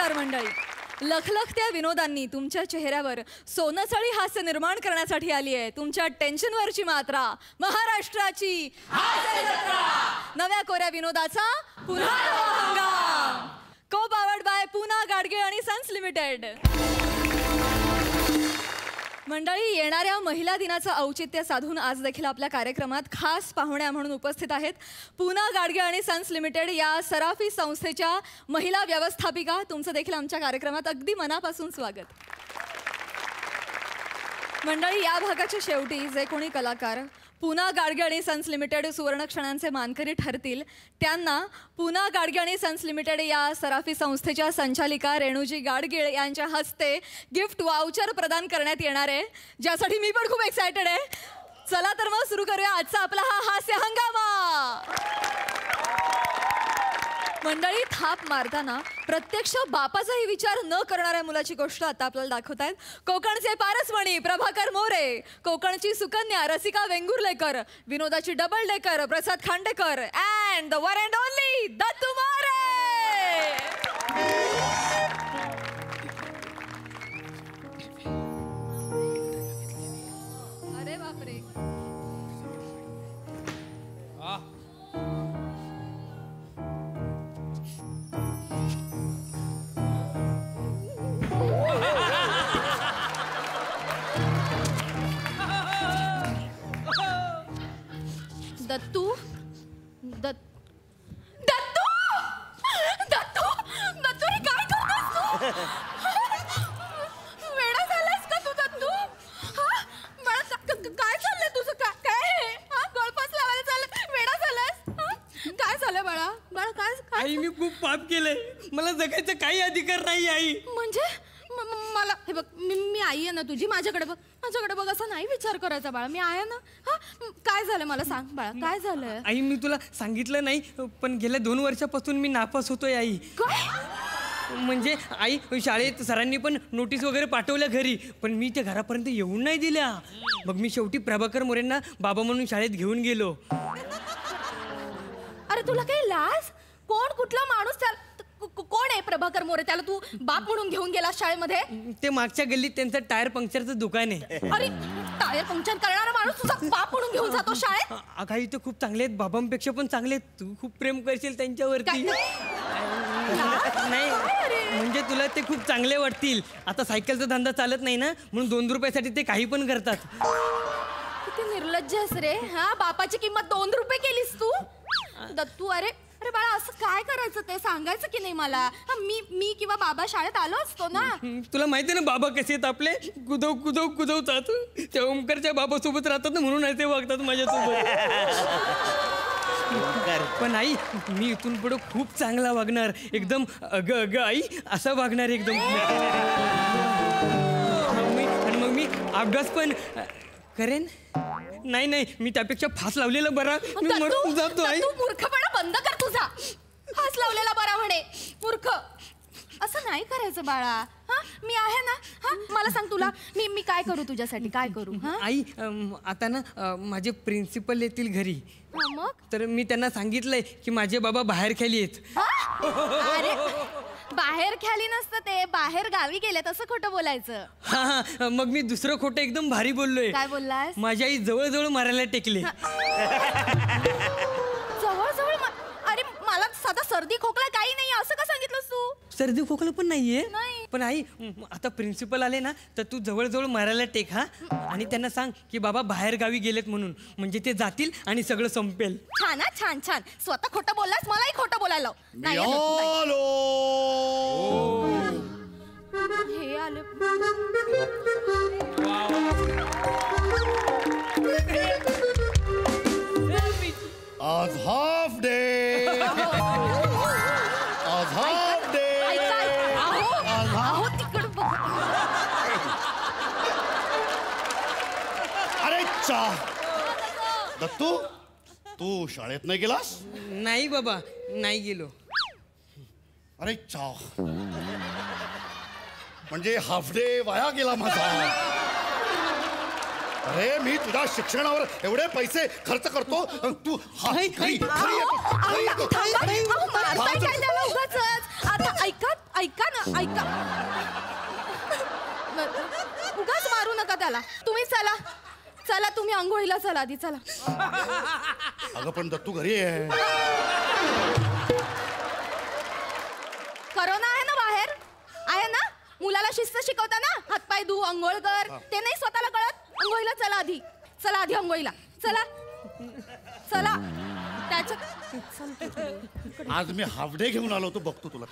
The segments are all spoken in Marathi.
नमस्कार मंडळी. लखलखत्या विनोदांनी तुमच्या चेहऱ्यावर सोनसळी हास्य निर्माण करण्यासाठी आली आहे. तुमच्या टेन्शनवरची मात्रा महाराष्ट्राची नव्या कोऱ्या विनोदाचा पुन्हा हंगाम. को पावर्ड बाय पूना गाडगे आणि सन्स लिमिटेड. मंडळी, येणाऱ्या महिला दिनाचं औचित्य साधून आज देखील आपल्या कार्यक्रमात खास पाहुण्या म्हणून उपस्थित आहेत पूना गाडगे आणि सन्स लिमिटेड या सराफी संस्थेच्या महिला व्यवस्थापिका. तुमचं देखील आमच्या कार्यक्रमात अगदी मनापासून स्वागत. मंडळी, या भागाच्या शेवटी जे कोणी कलाकार पूना गाडगे आणि सन्स लिमिटेड सुवर्ण क्षणांचे मानकरी ठरतील त्यांना पूना गाडगे आणि सन्स लिमिटेड या सराफी संस्थेच्या संचालिका रेणूजी गाडगीळ यांच्या हस्ते गिफ्ट वाउचर प्रदान करण्यात येणार आहे, ज्यासाठी मी पण खूप एक्सायटेड आहे. चला तर मग सुरू करूया आजचा आपला हा हास्य हंगामा. मंडळी, थाप मारताना प्रत्यक्ष बापाचाही विचार न करणाऱ्या मुलाची गोष्ट आता आपल्याला दाखवतायत कोकणचे पारसमणी प्रभाकर मोरे, कोकणची सुकन्या रसिका वेंगुर्लेकर, विनोदाची double decker Prasad Khandekar and the one and only Dattu More. अरे बापरे. दत्तू दत्तू दत्तू दत्तू रे, काय करतोस तू? वेडा झालास का तू दत्तू? बाळा, काय चाललंय तुझं? काय गळफास लावायला चाललं? वेडा झालास? काय झालं बाळा? बाळा काय? आई, मी खूप पाप केलंय. मला जगायचा काही अधिकार नाही आई. म्हणजे मला हे बघ, मी आई आहे ना तुझी. माझ्याकडे बघ असा नाही विचार करायचा बाळा. मी आहे ना. काय झालं मला सांग बाळा, काय झालं? आई, मी तुला सांगितलं नाही, पण गेल्या 2 वर्षापासून मी नापास होतोय आई. काय? म्हणजे आई, शाळेत सरांनी पण नोटीस वगैरे पाठवल्या घरी, पण मी त्या घरापर्यंत येऊन नाही दिल्या. मग मी शेवटी प्रभाकर मोरेंना बाबा म्हणून शाळेत घेऊन गेलो. अरे तुला काही लाज? कोण कुठला माणूस? कोण आहे प्रभाकर मोरे? त्याला तू बाप म्हणून घेऊन गेला शाळेमध्ये? ते मागच्या गल्लीत त्यांचं टायर पंक्चरचं दुकान आहे. अरे, टायर पंक्चर करणारा माणूस तुझा बाप म्हणून घेऊन जातो शाळेत? काही ते खूप चांगले आहेत, बाबांपेक्षा पण चांगले आहेत. तू खूप प्रेम करशील त्यांच्यावरती. नाही म्हणजे तुला ते खूप चांगले वाटतील. आता सायकलचा धंदा चालत नाही ना, म्हणून 2 रुपयासाठी ते काही पण करतात. किती निर्लज्ज आहेस रे. बापाची किंमत 2 रुपये केलीस तू दत्तू. अरे बाळा, असं काय करायचं ते सांगायचं की नाही मला? मी किंवा बाबा शाळेत आलो असतो ना. तुला माहिती आहे ना बाबा कसे आहेत आपले, कुदवतात. त्या ओमकारच्या बाबासोबत राहतात ना, म्हणून असे वागतात माझ्यासोबत. पण आई, मी इथून पुढे खूप चांगला वागणार. एकदम अग आई असं वागणार एकदम. आणि मग मी अभ्यास पण करेन. नाही, मी त्यापेक्षा फास लावलेला बरा. मी मरून जातो आई. मूर्खपणा बंद कर तुझा. फास लावलेला बरा म्हणे, मूर्ख. असं नाही करायचं बाळा. मी आहे ना. मला सांग, तुला मी काय करू तुझ्यासाठी? काय करू? आई, आता ना माझे प्रिन्सिपल येतील घरी. मग तर मी त्यांना सांगितलंय की माझे बाबा बाहेर खाली आहेत. अरे, बाहेर खाली नसतं ते, बाहेर गावी गेलेत असं खोटं बोलायचं. हा, मग मी दुसरं खोटं एकदम भारी बोललोय. काय बोललास? माझी आई जवळ मारायला टेकले. जवळ? अरे, मला साधा सर्दी खोकला काही नाही असं का सांगितलंस तू? सर्दी खोकला पण नाहीये. नाही. पण आई, आता प्रिन्सिपल आले ना, तर तू जवळ मारायला टेक. आणि त्यांना सांग की बाबा बाहेर गावी गेलेत म्हणून. म्हणजे ते जातील आणि सगळं संपेल. छान. स्वतः खोटं बोललास, मलाही खोटं बोलायला नाही. हे आले. आज हाफ डे. आज हाफ डे. अहो, तिकड बघ. अरे दत्तू, तू शाळेत नाही गेलास? नाही बाबा, नाही गेलो. अरे म्हणजे हाफ डे वाया गेला माझा. अरे, मी तुझ्या शिक्षणावर एवढे पैसे खर्च करतो, तू आता ऐका, ऐका ना ऐका. उगाच मारू नका त्याला. तुम्ही चला चला, तुम्ही आंघोळीला चला आधी, चला. अगं पण दत्तू घरी आहे. करोना आहे ना बाहेर, आहे ना. मुलाला शिस्त शिकवता ना, हातपाय धु, आंघोळ कर. ते नाही स्वतःला कळत. आंघोळीला चला आधी, चला आधी आंघोळीला चला चला. त्याच्यात आज मी हाफ डे घेऊन आलो होतो, बघतो तुला.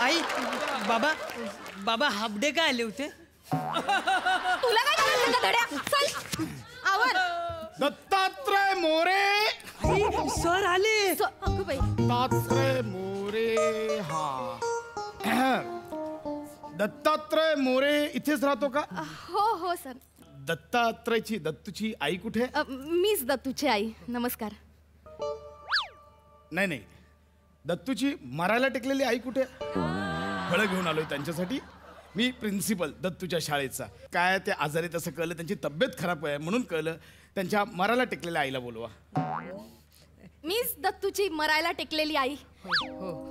आई बाबा बाबा हाफ डे काय आले होते? तुला काय करायचं का धड्या? चल आवर. दत्तात्रय मोरे. आई सर आले. अगं बाई, दत्तात्रय मोरे. हा दत्तात्रय मोरे इथेच राहतो का? हो हो सर. दत्तात्रयची दत्तूची आई कुठे? मीच दत्तूची आई. नमस्कार. नाही नाही, दत्तूची मरायला टेकलेली आई कुठे? फळं घेऊन आलोय त्यांच्यासाठी. मी प्रिन्सिपल दत्तूच्या शाळेचा. काय ते आजारी तसं कळलं, त्यांची तब्येत खराब आहे म्हणून कळलं. त्यांच्या मरायला टेकलेल्या आईला बोलवा. मीच दत्तूची मरायला टेकलेली आई.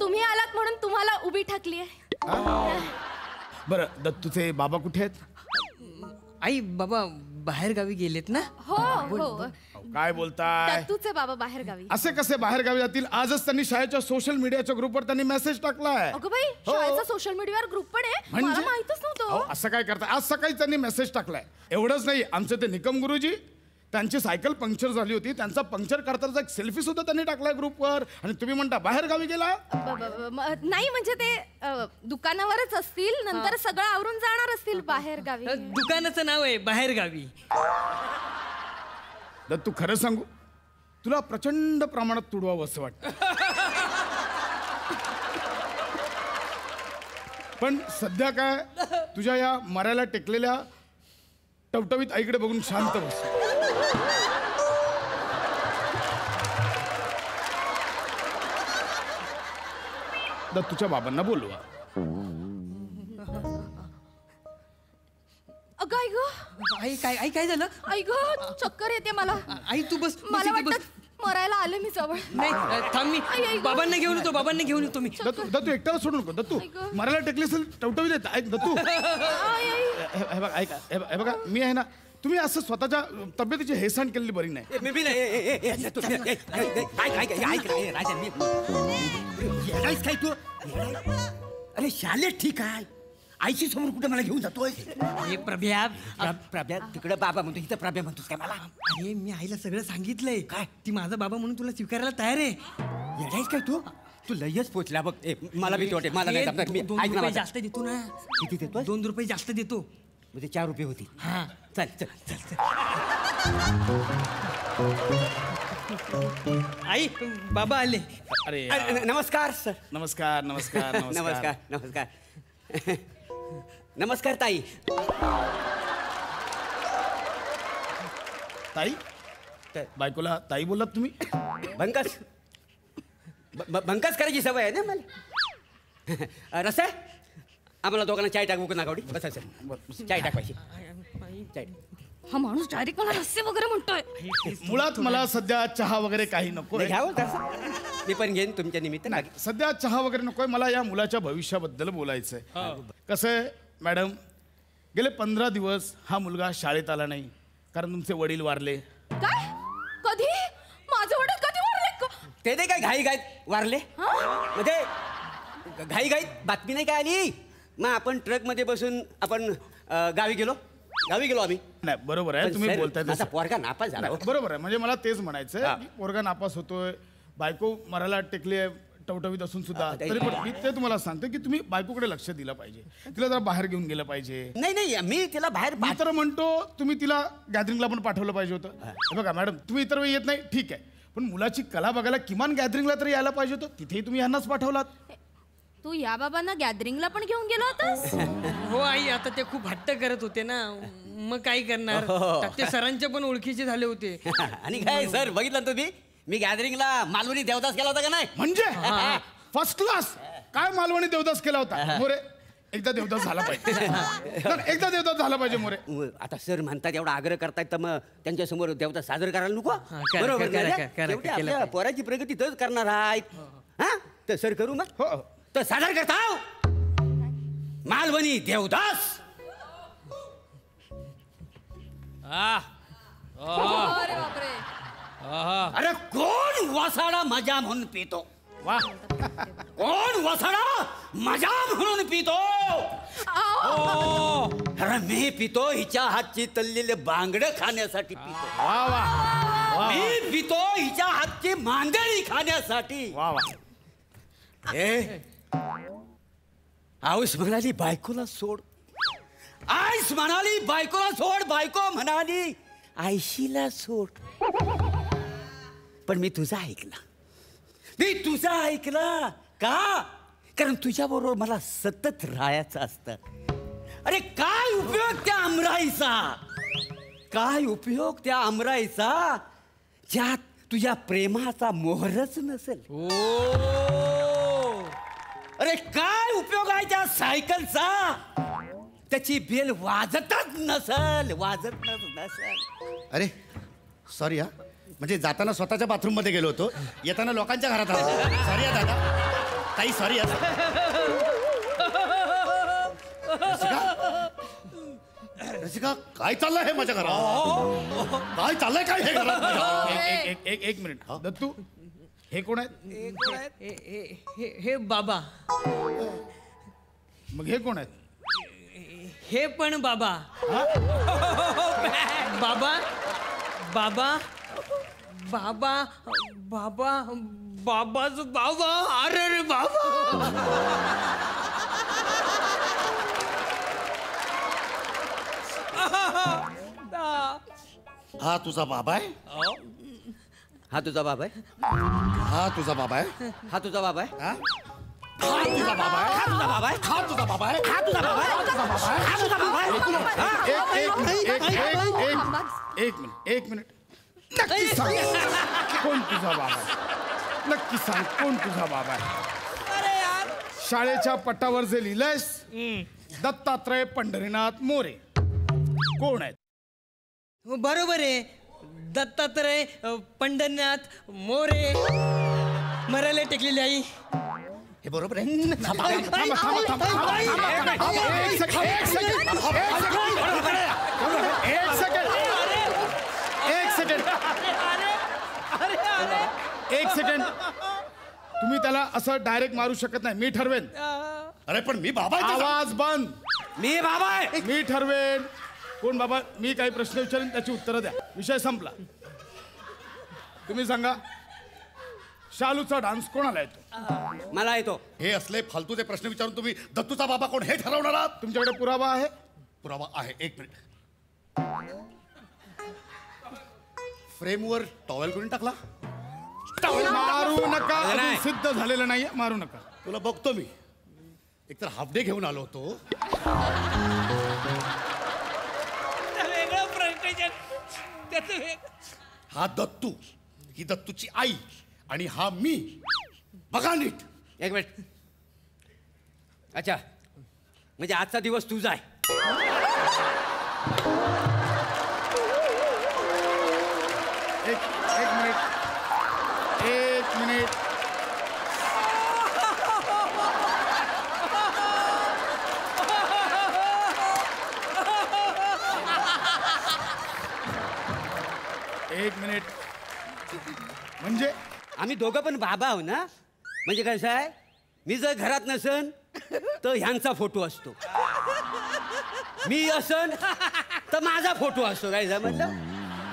तुम्ही आलात म्हणून तुम्हाला उभी ठाकली आहे. बरं, दत्तूचे बाबा कुठे आहेत? आई बाबा बाहेर गावी गेलेत ना. हो हो, काय बोलताय? दत्तूचे बाबा बाहेर गावी. असे कसे बाहेर गावी जातील? आजच त्यांनी शाळेच्या सोशल मीडियाच्या ग्रुपवर त्यांनी मेसेज टाकलाय. अगं बाई, हो. शाळेचा सोशल मीडियावर ग्रुप पण आहे. मला माहितच अहो, नव्हतं. असं काय करताय? आज सकाळी त्यांनी मेसेज टाकलाय. एवढंच नाही, आमचे ते निकम गुरुजी, त्यांची सायकल पंक्चर झाली होती, त्यांचा पंक्चर करताना एक सेल्फी सुद्धा त्यांनी टाकलाय ग्रुपवर. आणि तुम्ही म्हणता बाहेर गावी गेला? नाही म्हणजे ते दुकानावरच असतील, नंतर सगळं आवरून जाणार असतील बाहेर गावी. दुकानाचं नाव आहे बाहेर गावी. दत्तू, खरं सांगू, तुला प्रचंड प्रमाणात तुडवावं असं वाटतं. पण सध्या काय, तुझ्या या मरायला टेकलेल्या टवटवीत आईकडे बघून शांत बस. दत्तूच्या बाबांना बोलवा. अगं आई ग, आई काय आई काय झालं? आई ग, चक्कर येते मला. आई तू बस. मला बस. वाटतं मरायला आले मी जवळ. नाही थांब, आई, आई मी गं. बाबांना घेऊन येतो. बाबांना घेऊन येतो मी. दत्तू एकट्याला सोडू नको. दत्तू, आई गं. मरायला टेकली असेल टवटवीत येत. ऐक दत्तू, आई, आई. हे बघा, ऐका, हे बघा, मी आहे ना, तुम्ही असं स्वतःच्या तब्येतीची हेळसांड केलेली बरी नाही. काय तू? अरे शालेत ठीक आहे. आईची समोर कुठे मला घेऊन जातोय? हे प्रभ्या. प्रभ्या तिकडे बाबा म्हणतो, इथं प्रभ्या म्हणतोस काय मला? अरे मी आईला सगळं सांगितलंय. काय ती माझा बाबा म्हणून तुला स्वीकारायला तयार आहे. येडायच काय तू? तू लयच पोचला बघ. मला भीती वाटते. मला नाही जमणार. मी 2 ऐक ना रुपये माझं. जास्त देतो ना. किती देतोय? 2 रुपये जास्त देतो. म्हणजे 4 रुपये होती. हा चल चल चल. आई बाबा आले. अरे नमस्कार सर. नमस्कार नमस्कार नमस्कार नमस्कार. नमस्कार ताई. ताई, बायकोला ताई बोललात तुम्ही? भंकस भंकस करायची सवय आहे ना मला. रस आहे आम्हाला दोघांना चाय टाकू नका. बसा सर, चाय टाकायची. चाय. हा माणूस डायरेक्ट मला रस्से वगैरे म्हणतोय. मुळात मला सध्या चहा वगैरे काही नको. घ्यावं तसं. मी पण घेईन तुमच्या निमित्तानं. सध्या चहा वगैरे नकोय. मला या मुलाच्या भविष्याबद्दल बोलायचंय. कसं आहे मॅडम, गेले 15 दिवस हा मुलगा शाळेत आला नाही कारण तुमचे वडील वारले. काय? कधी? माझे वडील कधी वारले? ते नाही काय घाई घाईत वारले? म्हणजे घाई घाईत बातमी नाही काय आली? मग आपण ट्रकमध्ये बसून आपण गावी गेलो आम्ही. नाही, बरोबर आहे, तुम्ही बोलताय माझा तसं. पोरगा नापास झाला. बरोबर आहे, म्हणजे मला तेच म्हणायचंय हा. की पोरगा नापास होतोय, बायको मरायला टेकली आहे टवटवीत असून सुद्धा. तरी पण मी ते तुम्हाला सांगतो की तुम्ही बायकोकडे लक्ष दिलं पाहिजे. तिला जरा बाहेर घेऊन गेलं पाहिजे. नाही मी तिला बाहेर मी तर म्हणतो तुम्ही तिला गॅदरिंगला पण पाठवलं पाहिजे होतं. हे बघा मॅडम, तुम्ही इतर वेळी येत नाही ठीक आहे, पण मुलाची कला बघायला किमान गॅदरिंगला तरी यायला पाहिजे होतं. तिथेही तुम्ही यांनाच पाठवलात. तू या बाबांना गॅदरिंगला पण घेऊन गेला होतास? हो आई, आता ते खूप हट्ट करत होते ना, मग काय करणार. ते सरांच्या पण ओळखीचे झाले होते. आणि काय सर बघितलं तुम्ही, मी गॅदरिंगला मालवणी देवदास केला होता का नाही? म्हणजे फर्स्ट क्लास. काय मालवणी देवदास केला होता? मोरे, एकदा देवदास झाला पाहिजे नाही, एकदा देवदास झाला पाहिजे मोरे. आता सर म्हणतात एवढा आग्रह करतायत तर मग त्यांच्या समोर देवता सादर करायला नको. करा, बरोबर करा, ना? करा, करा, शेवटी केलं आपल्या पाहिजे. पोराची प्रगती तोच करणार आहे. हा तर सर करू मग. हो हो. तर सादर करताव मालवणी देवदास. अरे बापरे. अरे कोण वसाडा मजा म्हणून पितो. वा. कोण वसाडा मजा म्हणून पितो. अरे मी पितो हिच्या हातची तल्लेले बांगड खाण्यासाठी पितो. वा वा वा मी पितो हिच्या हातची मांदेळी खाण्यासाठी. वा वा. आऊस म्हणाली बायकोला सोड. आईस म्हणाली बायकोला सोड. बायको म्हणाली आईशीला सोड. पण मी तुझा ऐकला. मी तुझा ऐकला का? कारण तुझ्या बरोबर मला सतत राहायचं असतं. अरे काय उपयोग त्या आमराईचा. काय उपयोग त्या आमराईचा ज्यात तुझ्या प्रेमाचा मोहरच नसेल. अरे काय उपयोग आहे त्या सायकलचा. त्याची बेल वाजतच नसल. अरे सॉरी हा, म्हणजे जाताना स्वतःच्या बाथरूम मध्ये गेलो होतो, येताना लोकांच्या घरात आलो. सॉरी हा दादा, काही सॉरी रसिका, काय चाललंय हे माझ्या घरात. काय चाललंय काय हे घरात माझ्या? एक मिनिट दत्तू, हे कोण आहेत. हे बाबा. मग हे कोण आहेत. हे पण बाबा. बाबा बाबा बाबा बाबा बाबाच बाबा. अरे रे बाबा. हा तुझा बाबा आहे. हा तुझा बाबा आहे. हा तुझा बाबा आहे. हा तुझा बाबा आहे. हा? हा तुझा बाबा आहे. हा तुझा बाबा आहे. हा तुझा बाबा आहे. हा तुझा बाबा आहे. हा तुझा बाबा आहे. हा तुझा बाबा आहे. एक मिनिट नक्की सांग कोण तुझा बाबा आहे. नक्की सांग कोण तुझा बाबा आहे. शाळेच्या पटावर जे लिहिलंयस दत्तात्रय पंढरीनाथ मोरे कोण आहेत. बरोबर आहे. दत्तात्रय पंढरीनाथ मोरे. मरायला टेकलेली आई. हे बरोबर आहे. थांबा, थांबा, थांबा, थांबा, थांबा, थांबा. एक सेकंड. तुम्ही त्याला असं डायरेक्ट मारू शकत नाही. मी ठरवेन. अरे पण मी बाबा आहे त्याचा. आवाज बंद. मी बाबा आहे. मी ठरवेन कोण बाबा. मी काही प्रश्न विचारेन त्याची उत्तरं द्या. विषय संपला. तुम्ही सांगा शालूचा डान्स कोणाला येतो. मला येतो. हे असले फालतूचे प्रश्न विचारून तुम्ही दत्तूचा बाबा कोण हे ठरवणार आहात. तुमच्याकडे पुरावा आहे. पुरावा आहे. एक मिनिट. फ्रेमवर टॉवेल करून टाकला. मारू नका. नाही. अजून सिद्ध झालेलं नाहीये. मारू नका. तुला बघतो मी. एकतर हाफ डे घेऊन आलो होतो. वेगळं प्रश्न. हा दत्तू, ही दत्तूची आई आणि हा मी. बघा नीट. एक मिनिट. अच्छा म्हणजे आजचा दिवस तुझा आहे. एक मिनिट. एक मिनिट. एक मिनिट. म्हणजे आम्ही दोघं पण बाबा आहो ना. म्हणजे कसं आहे मी जर घरात नसन तर ह्यांचा फोटो असतो. मी असन तर माझा फोटो असतो. काय समजलं.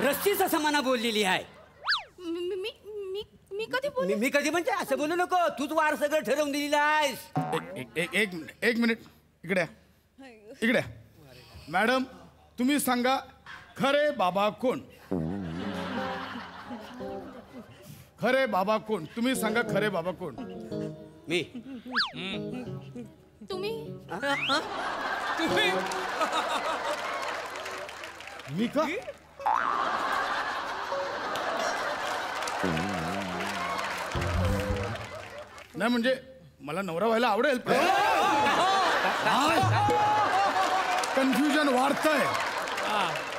रस्सीच असं मना बोललेली आहे. मी कधी बोल. मी कधी म्हणजे असं बोलू नको. तूच वार सगळं ठरवून दिलेलं आहेस. एक मिनिट. इकडे या. इकडे या. मॅडम तुम्ही सांगा खरे बाबा कोण. खरे बाबा कोण. तुम्ही सांगा खरे बाबा कोण. मी. तुम्ही मी का. नाही म्हणजे मला नवरा व्हायला आवडेल. कन्फ्युजन वाढतंय.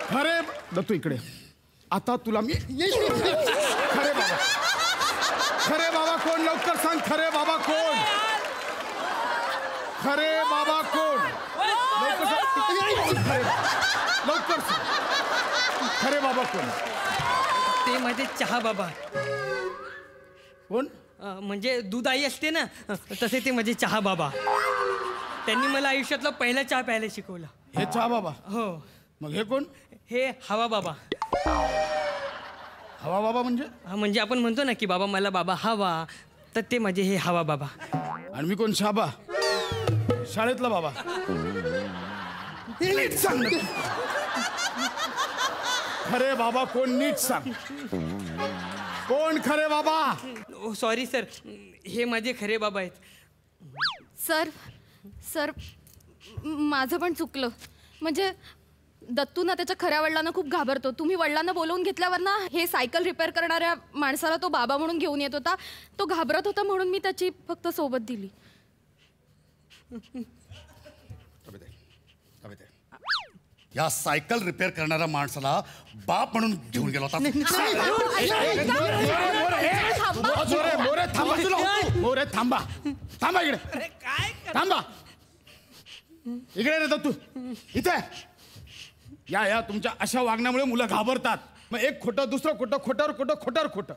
खरे दत्तू इकडे. आता तुला मी खरे बाबा. खरे बाबा कोण? लवकर सांग. खरे बाबा कोण? खरे बाबा कोण? लवकर सांग. लवकर सांग. खरे बाबा कोण? ते माझे चहा बाबा. कोण? म्हणजे दूध आई असते ना, तसे ते माझे चहा बाबा. त्यांनी मला आयुष्यातला पहिला चहा प्यायला शिकवला. हे चहा बाबा. हो. मग हे कोण? हे हवा बाबा. हवा बाबा म्हणजे? म्हणजे आपण म्हणतो ना की बाबा मला बाबा हवा, तर ते माझे हे हवा बाबा. आणि मी कोण? शाबा. शाळेतला बाबा. नीट सांग ना. खरे बाबा कोण? नीट सांग. कोण खरे बाबा? सॉरी सर, हे माझे खरे बाबा आहेत. सर माझं पण चुकलं. म्हणजे दत्तू ना त्याच्या खऱ्या वडिलांना खूप घाबरतो. तुम्ही वडिलांना बोलवून घेतल्यावर ना हे सायकल रिपेअर करणाऱ्या माणसाला तो बाबा म्हणून घेऊन येत होता. तो घाबरत होता म्हणून मी त्याची फक्त सोबत दिली. या सायकल रिपेअर करणाऱ्या माणसाला बाप म्हणून घेऊन गेला होता. मोरे थांबा. थांबा इकडे. थांबा इकडे रे तू. इथे या तुमच्या अशा वागण्यामुळे मुलं घाबरतात. मग एक खोटं, दुसरं खोटं, खोट्यावर खोटं, खोट्यावर खोटं.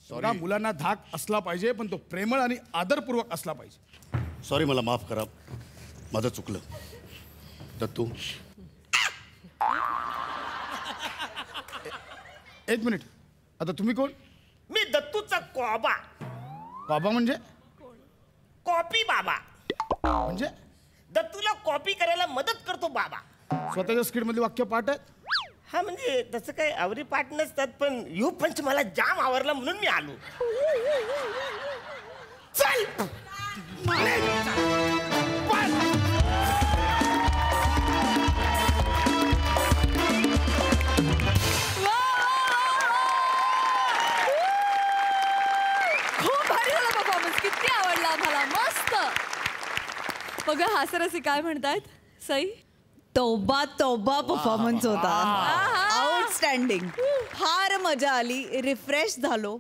सगळ्या मुलांना धाक असला पाहिजे, पण तो प्रेमळ आणि आदरपूर्वक असला पाहिजे. सॉरी, मला माफ करा, माझं चुकलं. दत्तू, एक मिनिट. आता तुम्ही कोण? मी दत्तूचा कॉबा. बाबा म्हणजे? कॉपी बाबा. म्हणजे दत्तूला कॉपी करायला मदत करतो बाबा. स्वतःच्या स्किट मधली वाक्य पाठ आहेत? हा, म्हणजे तसं काही आवरी पाठ नसतात, पण यू पंच मला जाम आवरला म्हणून मी आलो. चल खूप भारी झाला परफॉर्मन्स. किती आवडला आम्हाला. मस्त. बघा हास्यरसी काय म्हणतायत. सई, तौबा तौबा परफॉर्मन्स होता. आउटस्टँडिंग. फार मजा आली. रिफ्रेश झालो.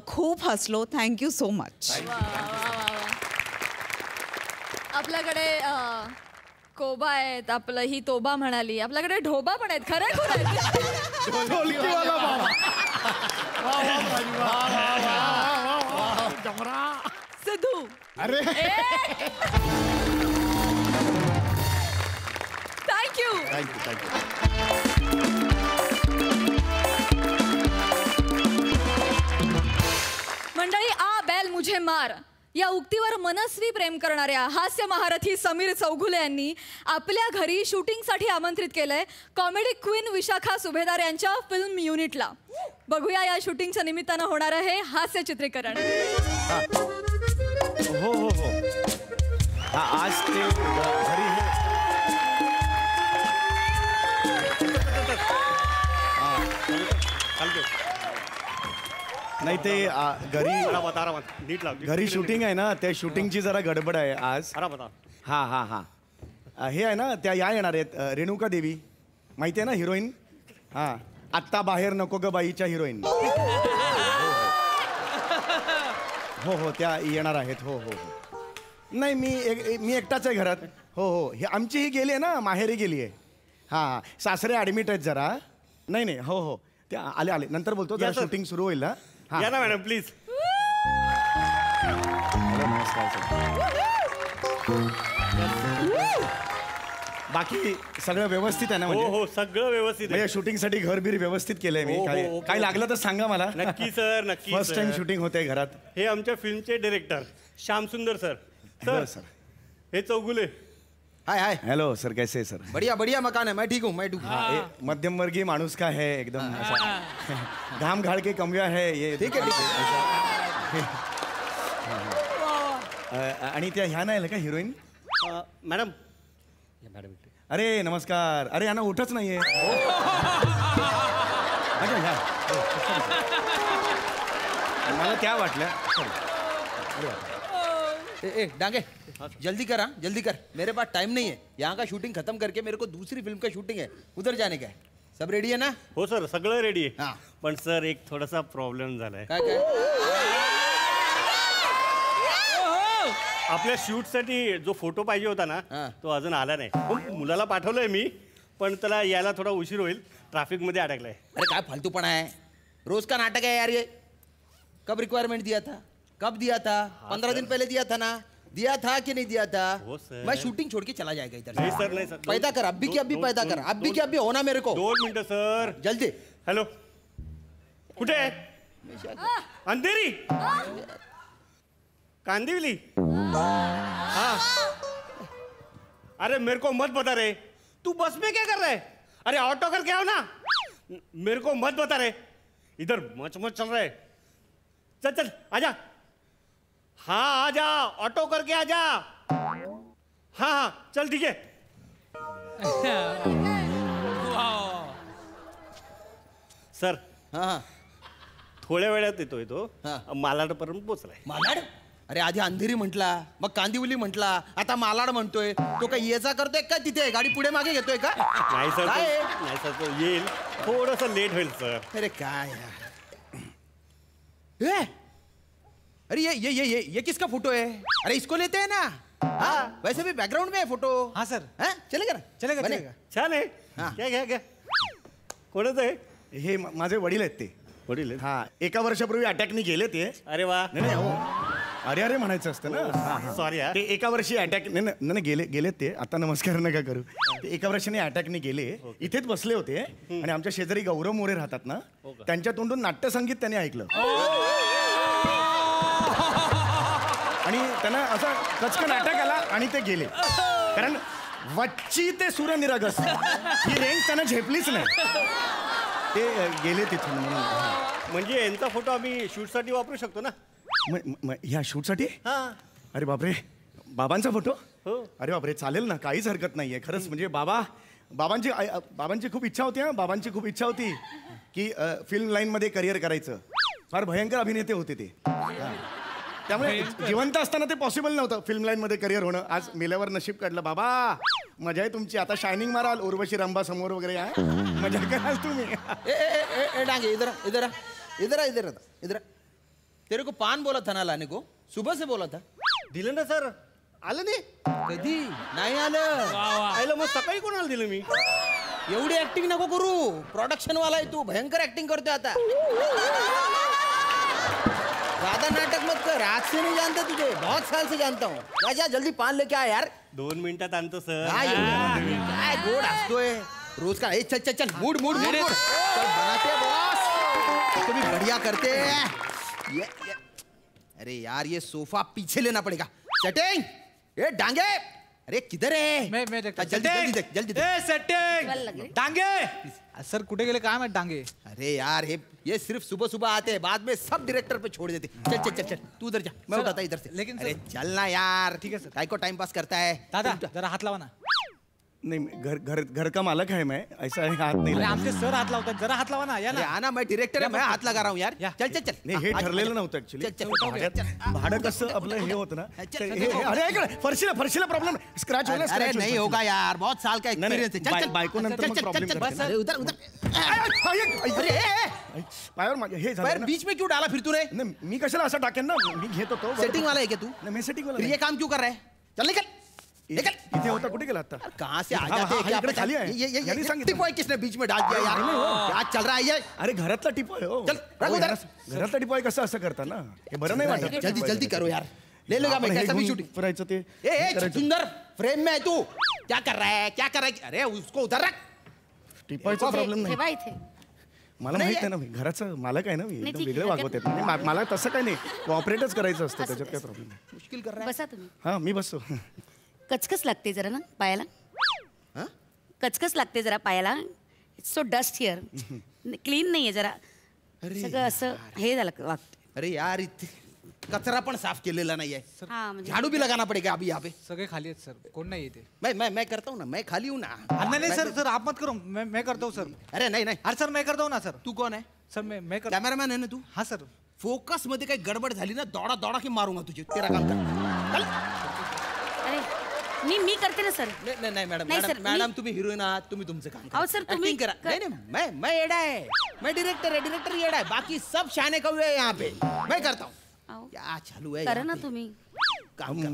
खूप हसलो. Thank you so much. आपल्याकडे कोबा आहेत, आपलं ही तोबा म्हणाली, आपल्याकडे ढोबा पण आहेत. खरं कोण आहेत? ढोलकीवाला बाबा. सिद्धू. अरे थँक्यू. थँक्यू. मंडळी, आ बैल मुझे मार या उक्तीवर मनस्वी प्रेम करणाऱ्या हास्य महारथी समीर चौघुले यांनी आपल्या घरी शूटिंगसाठी आमंत्रित केलंय कॉमेडी क्वीन विशाखा सुभेदार यांच्या फिल्म युनिटला. बघूया या शूटिंगच्या निमित्तानं होणार आहे हास्य चित्रीकरण. हो हो हो. हा, आज ते घरी नाही ते घरी शूटिंग आहे ना, त्या शूटिंगची जरा गडबड आहे आज. हा हा हा. हे आहे ना, त्या या येणार आहेत रेणुका देवी, माहिती आहे ना, हिरोईन. हा, आत्ता बाहेर नको ग बाईच्या हिरोईन. हो हो, त्या येणार आहेत. हो हो. नाही, मी एकटाच आहे घरात. हो हो. हे आमची ही गेली आहे ना, माहेरी गेली आहे. हां, सासरे ॲडमिट आहेत जरा. नाही नाही, हो हो, त्या आले नंतर बोलतो. जरा शूटिंग सुरू होईल ना. या ना मॅडम प्लीज. बाकी सगळं व्यवस्थित आहे ना? हो म्हणजे हो, सगळं व्यवस्थित आहे. शूटिंगसाठी घर बीर व्यवस्थित केलंय मी. हो, काय हो, काय लागलं तर सांगा मला. नक्की सर, नक्की. फर्स्ट टाइम शूटिंग होते घरात. हे आमच्या फिल्मचे डिरेक्टर श्याम सुंदर सर. सर हे चौगुले. हाय हाय. हेलो सर, कैसे है सर? बढ़िया बढ़िया मकान है. मैं ठीक हूँ, मैं ठीक हूँ. मध्यम वर्गीय माणूस का है एकदम ऐसा. घाम घाल के कमव्या है ये. ठीक है, ठीक है. आणि त्या ह्या नाही का हिरोईन? मॅडम. अरे नमस्कार. अरे यांना उठच नाहीये. अच्छा ह्या. मला त्या वाटल्या. ए डांगे जल्दी कर, हाँ जल्दी कर, मेरे पास टाइम नहीं है, यहाँ का शूटिंग खत्म करके मेरे को दूसरी फिल्म का शूटिंग है, उधर जाने का है. सब रेडी आहे ना? हो सर सगळं रेडी आहे. हा. पण सर एक थोडासा प्रॉब्लेम झालाय. काय काय? आपल्या शूटसाठी जो फोटो पाहिजे होता ना हा. तो अजून आला नाही. पण मुलाला पाठवलंय मी, पण त्याला यायला थोडा उशीर होईल, ट्रॅफिकमध्ये अडकलाय. अरे काय फालतूपणा है, रोज का नाटक है यार ये. कब रिक्वायरमेंट दिया था, कब दिया था? 15 दिन पहले दिया था ना, दिया था कि नहीं दिया था? हो सर. मैं शूटिंग छोड़ के चला जाएगा इधर नाही से. सर, नाही सर. पैदा कर, अभी की अभी पैदा कर, अभी की अभी होना मेरे को. 2 मिनिटं सर. जल्दी. हॅलो, कुठे आहे? अंधेरी, कांदिवली. हाँ. अरे मेरे को मत बता रे, तू बस में क्या कर रहा है? अरे ऑटो करके आओ ना. मेरे को मत बता रे, इधर मच मच चल रहा है. चल चल आजा. हाँ आजा, ऑटो करके आजा. हाँ हाँ चल ठीक है. सर हाँ हाँ. थोड्या वेळात येतोय तो. हा. मालाडपर्यंत पोचलाय. मालाड? अरे आधी अंधेरी म्हटला, मग कांदिवली म्हटला, आता मालाड म्हणतोय. तो काय येचा करतोय का तिथे गाडी पुढे मागे घेतोय का? नाही सर काय आहे? नाही सर तो येईल, थोडस लेट होईल सर. अरे काय यार. ए! अरे ये किसका फोटो है? अरे इसको लेते हैं ना. हाँ वैसे भी बैकग्राउंड में है फोटो. हाँ सर. हाँ चलेगा ना? चलेगा बने? चलेगा. छान आहे. हा. घ्या घ्या घ्या. कोणाचं आहे? हे माझे वडील आहेत ते. वडील आहेत? हा, एका वर्षापूर्वी अटॅकनी गेले ते. अरे वा. नाही नाही, हो. अरे अरे म्हणायचं असतं ना. सॉरी ते एका वर्षी अटॅक नाही नाही गेलेत ते. आता नमस्कार नका करू. ते एका वर्षाने अटॅकने गेले. इथेच बसले होते आणि आमच्या शेजारी गौरव मोरे राहतात ना, त्यांच्या तोंडून नाट्यसंगीत त्यांनी ऐकलं आणि त्यांना असा कचकन अटॅक आला आणि ते गेले. कारण वच्ची ते सूर्यनिरागस ही रेंज त्यांना झेपलीच नाही. ते गेले तिथून म्हणून. म्हणजे यांचा फोटो आम्ही शूटसाठी वापरू शकतो ना? ह्या शूटसाठी? हा. अरे बापरे, बाबांचा फोटो? हो. अरे बापरे, चालेल ना, काहीच हरकत नाहीये. खरंच म्हणजे बाबांची खूप इच्छा होती. बाबांची खूप इच्छा होती की फिल्म लाईनमध्ये करिअर करायचं. फार भयंकर अभिनेते होते ते. हा. त्यामुळे जिवंत असताना ते पॉसिबल नव्हतं फिल्म लाईनमध्ये करिअर होणं. आज मेल्यावर नशीब काढलं. बाबा मजा आहे तुमची. आता शायनिंग माराल, उर्वशी रंभा समोर वगैरे आहे, मजा कराल तुम्ही. ए डांगे इधर इधर इधर इधर इधर. तेरे को पान बोला था ना लाने को, सुबह से बोला था. दिलं ना सर. आलं नाही. कधी नाही आलं. आयला मग सकाळी कोणाला दिलं मी? एवढी ऍक्टिंग नको करू. प्रोडक्शन वाला आहे तू, भयंकर ऍक्टिंग करतोय आता. ज्यादा नाटक मत कर. आज से नहीं जानता तुझे, बहुत साल से जानता हूँ. जा जल्दी पान लेके आ यार. 2 मिनिटात आणतो सर. काय गोड असतोय रोज का. चल चल चल, मूड मूड मूड मूड. चल बनाते बॉस, तुम्ही बढ़िया करते. ये. अरे यार ये सोफा पीछे लेना पड़ेगा. सेटिंग. ए डांगे, अरे किधर है? मैं देखता. जल्दी जल्दी देख, जल्दी देख. सेटिंग. डांगे सर कुठे गेले काय माहित डांगे. अरे यार ये सिर्फ सुबह सुबह आते हैं, बाद में सब डायरेक्टर पे छोड़ देते. चल चल चल चल, तू उधर जा, मैं उठाता इधर से. लेकिन अरे चल ना यार. ठीक है सर. काय को टाइम पास करता है. दादा जरा हात लावा ना. नहीं, घर का मालक है मैं, ऐसा है हाथ नहीं अरे लगा. आमचे सर हात लावतात, जरा हात लावा ना. या अरे ना. आना, मैं डायरेक्टर है, मैं हाथ लगा रहा हूँ यार. या. चल चल चल. नाही, हे आज- ठरलेलं आज- नव्हतं ऍक्च्युली. चल, चल, भाडं कसं आपलं हे होतं ना. चल, हे- हे- अरे ऐक ना, फरशीला प्रॉब्लेम स्क्रॅच होईल. अरे नहीं होगा यार, बहुत साल का नहीं, नहीं, एक्सपीरियंस है. चल चल बायको नंतर मग problem करते बस ना. अरे उधर उधर. अरे पायावर माझ्या हे झालं पैर ना. बीच में क्यों डाला फिर तूने? नाही, मी कशाला असं टाकेन ना, मी घेत होतो. सेटिंग वाला है क्या तू? नाही, मी सेटिंग फिर वाला ये काम क्यों कर रहा है? चल निकल निकल. इथे होता, कुठे गेला आता? कहाँ से आ हाँ, जाते हाँ, हैं क्या इकडे पता? खाली आहे. ये यांनी सांगितलं. टिप बॉय किसने बीच में डाल दिया यार? क्या चल रहा है ये? अरे घरातला टिपो आहे हो. चल, रख हो, उधर. यार, घरातला टिपो आहे, कसं असं करता ना, हे बरं नाही वाटत. जल्दी जल्दी करो यार. ले लो मैं कैसा भी शूटिंग. फिरायचं ते ए करायचं. सुंदर फ्रेम में है तू. क्या कर रहा है, क्या कर रहा है? अरे उसको उधर रख. टिपायचा प्रॉब्लेम नाही. ठेवा इथे. मला माहित आहे ना, मी घराचा मालक आहे ना, मी एकदम वेगळे वागवत आहेत. नाही, मला तसं काही नाही, कॉपरेटच करायचं असतं, त्याच्यात काय प्रॉब्लेम नाही. मुश्किल कर रहा है. बसा तुम्ही. हा मी बसतो. कचकच लागते जरा ना पायाला. हाँ? कचकच लागते जरा पायाला. It's so dust here. Clean नाहीये जरा. सगळं असं हे झालं वागत. अरे यार इथे कचरा पण साफ केलेला नाहीये. हा म्हणजे झाड़ू भी लगाना पड़ेगा अभी यहाँ पे. सगळे खाली आहेत सर, कोण नाही येते. मैं करता हूँ ना, मैं खाली हूँ ना. नहीं नहीं सर सर आप मत करो, मैं करता हूँ सर. अरे नहीं नहीं. अरे सर मैं करता हूँ ना सर. तू कौन है? सर मैं करता. कैमरामैन है ना तू? हाँ सर. फोकस मध्ये काही गडबड झाली ना दौडा दौडा की मारूंगा तुझे. तेरा काम कर. चल. अरे मी करते ना सर. नाही नाही मॅडम नाही, सर, मॅडम मी- तुम्ही हिरोईन आहात, तुम्ही तुमचं काम अहो, सर, तुम्ही Acting करा. नहीं मैं येडा है. मैं डायरेक्टर है, डायरेक्टर येडा है. बाकी सब शाने कौवे है यहाँ पे. मैं करता हूँ. अहो, क्या चालू है करा यहाँ ना पे? तुम्ही.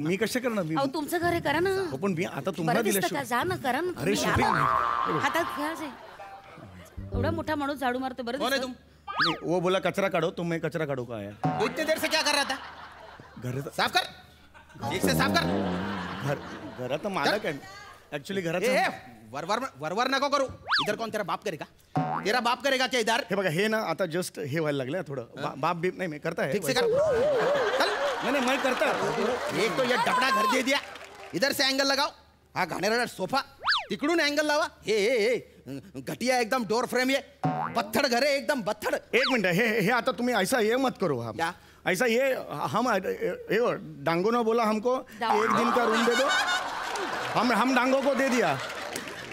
मी कसे करणार मी अहो तुमचं घर आहे करा ना. हो, पण मी आता तुम्हाला बरं दिलं दिसतं का? जा ना करा ना अरे तुम्ही. या शूटिंग ना. हातात घ्या जे. एवढा मोठा माणूस झाडू मारतो बरं कौन है दिसतं. तुम? वो बोला कचरा काढो तो मैं कचरा काढू का यार वो इतने देर से क्या कर रहा था? घर साफ कर. एक से साफ कर. घरात मालक आहे ऍक्च्युली घरात ए, वरवर नको करू. इधर कौन तेरा बाप करेगा? तेरा बाप करेगा क्या इधर? हे बघा हे ना आता जस्ट हे व्हायला लागलं थोडं बाप बीप नाही मी करता है ठीक से कर. चल. नाही मैं करता एक तो ये डबडा घर दे दिया. इधर से एंगल लगाओ. हा घाणेरडा सोफा तिकडून एंगल लावा. हे घटिया एकदम डोर फ्रेम ये पत्थर घर है एकदम पत्थर. एक मिनट हे आता तुम्ही ऐसा ये मत करो हम क्या? ऐसा ये हम ये डांगो ने बोला हमको एक दिन का रूम दे दो हम डांगो को दे दिया.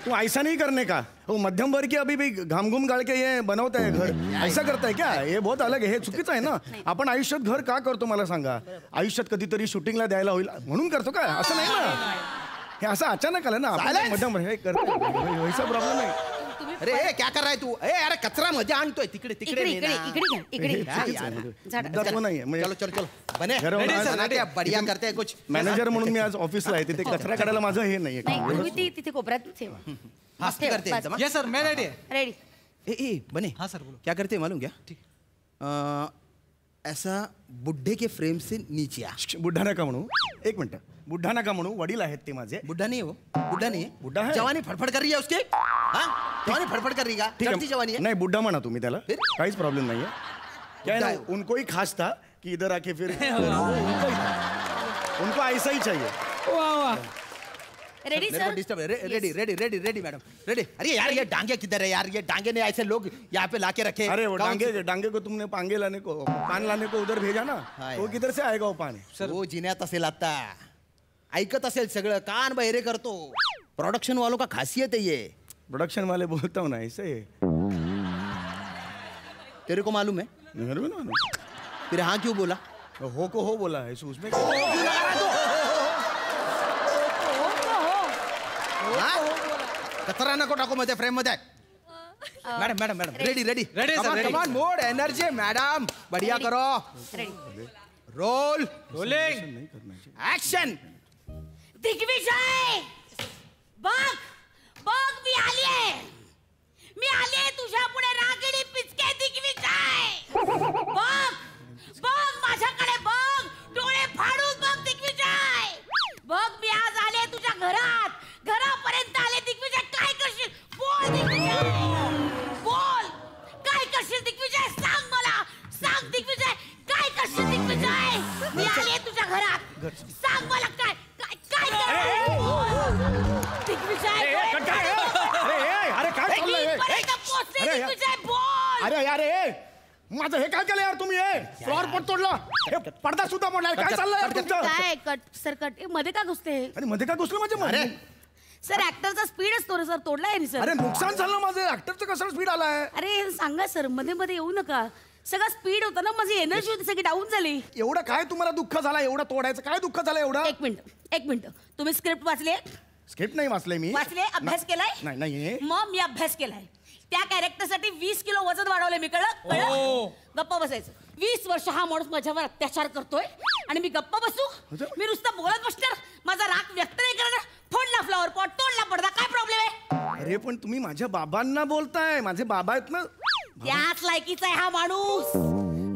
तू ऐसा नहीं करने का. वो मध्यम वर्ग के अभी भी घाम घूम गाड़ के ये बनवता है घर. ऐसा करताय क्या? हे बहुत अलग आहे. हे चुकीचं आहे ना. आपण आयुष्यात घर का करतो मला सांगा. आयुष्यात कधीतरी शूटिंगला द्यायला होईल म्हणून करतो का? असं नाही ना. हे असं अचानक आलं ना आपण मध्यम हे करतो वैसा प्रॉब्लेम आहे. अरे क्या कर रहा है तू? अरे कचरा मध्ये आणतोय तिकडे इकडे इकडे इकडे इकडे तत्व नाहीये म्हणजे चलो चलो चलो बने. घरावर बढ़िया करते हैं कुछ. मॅनेजर म्हणून मी आज ऑफिसला आहे तिथे कचरा काढायला माझं हे नाहीये. नाही तुम्ही ती तिथे कोपऱ्यात ठेवा. मस्ती करते हैं एकदम. यस सर मैं रेडी है. रेडी. ए बने. हाँ सर बोलो. क्या करते हैं मालूम क्या? ऐसा बुड्ढे के फ्रेम से नीचे आ. बुड्ढा नका म्हणू. एक मिनिट बुड्ढा नका म्हणू. वडील आहेत ते माझे. बुड्ढा नहीं है वो. बुड्ढा नहीं है. बुड्ढा है. जवानी फड़फड़ कर रही है उसकी. हाँ जवानी फड़फड़ कर रही है. ठीक चढ़ती जवानी है है. नहीं बुड्ढा म्हणा तुम्ही त्याला फिर? काहीच प्रॉब्लेम नाहीये. क्या है ना उनको ही खास था कि इधर आके फिर उनको ऐसा ही चाहिए. रेडी मेरे को sir. Disturb ready ready ready ready madam ready. अरे यार ये डांगे किधर है यार? ये डांगे ने ऐसे लोग यहाँ पे लाके रखे. अरे वो कौन डांगे को तुमने पांगे लाने को पान लाने को उधर भेजा ना हाँ वो यार. किधर से आएगा वो पान. वो जिन्यात असेल आता. ऐकत असेल सगळं कान बहिरे करतो. प्रोडक्शन वालों का खासियत है ये. प्रोडक्शन वाले बोलता हूँ ना ऐसे. तेरे को मालूम है? मेरे को ना मालूम. फिर हाँ क्यों बोला? हो को हो बोला है उसमें कचरा नको टाकू मध्ये फ्रेम मध्ये. Madam madam madam ready ready Ready, sir, ready. Come on मोड एनर्जी मैडम बढ़िया करो. Ready. Roll rolling. Action. Digvijay बघ बघ मी आलीये. मी आलीये तुझ्या पुढे रागिणी पिचके दिग्विजय. बघ बघ माझ्याकडे बघ. डोळे फाडून बघ दिग्विजय. बघ मी आज आले तुझ्या घरात. घरापर्यंत आले दिग्विजय. काय करशील? बोल दिग्विजय. बोल काय करशील दिग्विजय? सांग मला. सांग दिग्विजय काय करशील दिग्विजय? मी आले तुझ्या घरात. सांग मला काय काय काय करशील? बोल. दिग्विजय अरे काय चाललंय? पर्यंत पोहोचले अरे, दिग्विजय. बोल. अरे यार हे माझं हे काय केलं यार तुम्ही हे फ्लॉर पण तोडला हे पडदा सुद्धा मोडलाय. काय चाललंय यार तुमचं? काय कट सर कट मध्ये का घुसते? अरे मध्ये काय घुसलं माझ्या अरे सर ऍक्टरचा स्पीड असतो रे सर. तोडलाय नी सर. अरे नुकसान झालं माझं ऍक्टरचं कसं स्पीड आलाय. अरे सांगा सर मध्ये मध्ये येऊ नका. सगळं स्पीड होतं ना. माझी एनर्जी होती सगळी डाऊन झाली. एवढं काय तुम्हाला दुःख झालं एवढं तोडायचं काय दुःख झालं एवढं. एक मिनिट तुम्ही स्क्रिप्ट वाचले? स्क्रिप्ट नाही वाचले मी. वाचले? अभ्यास केलाय? नाही नाही मग मी अभ्यास केलाय. त्या कॅरेक्टरसाठी 20 किलो वजन वाढवले मी. कळलं? गप्प बसायचं. 20 वर्ष हा माणूस माझ्यावर अत्याचार करतोय आणि मी गप्प बसू? मी नुसतं बोलत बसणार? माझा राग व्यक्त नाही करणार? फोडला फ्लॉवर पॉट, तोडला पडदा, काय प्रॉब्लेम आहे? अरे पण तुम्ही माझ्या बाबांना बोलताय. माझे बाबा आहेत ना. त्याच लायकीचा आहे हा माणूस.